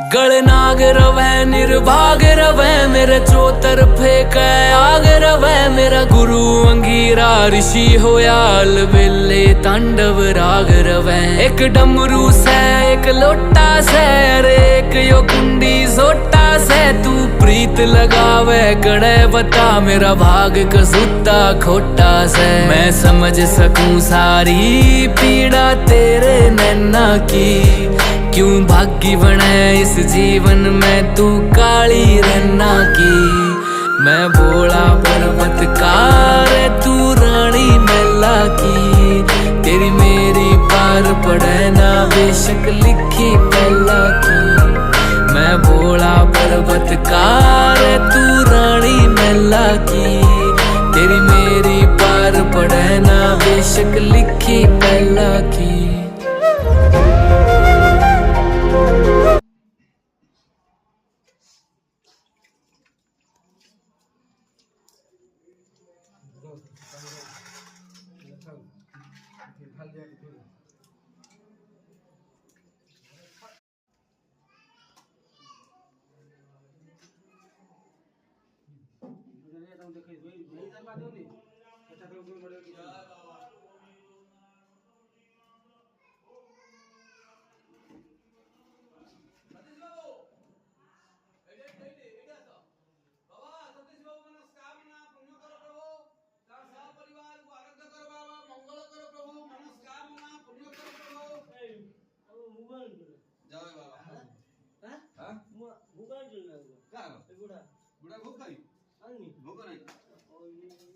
गलनाग रवै निर्भाग रवै मेरे चौतरफे कै आग रवै मेरा गुरु अंगीरा ऋषि होया अलबेले तांडव राग रवै एक डमरू से एक लोटा से अरे एक यो कुंडी सोटा से तू प्रीत लगावे कड़े बता मेरा भाग कसूता खोटा से मैं समझ सकूं सारी पीड़ा तेरे नैना की क्यों भागी बने इस जीवन में तू काली रन्ना की मैं भोला पर्वतकार तू रानी मैला की तेरी मेरी पार पड़े ना बेशक लिखी पहला की मैं भोला पर्वतकार तू रानी मैला की तेरी मेरी पार पड़े ना बेशक लिखी पहला की बुढ़ा भूख खाई भूख नहीं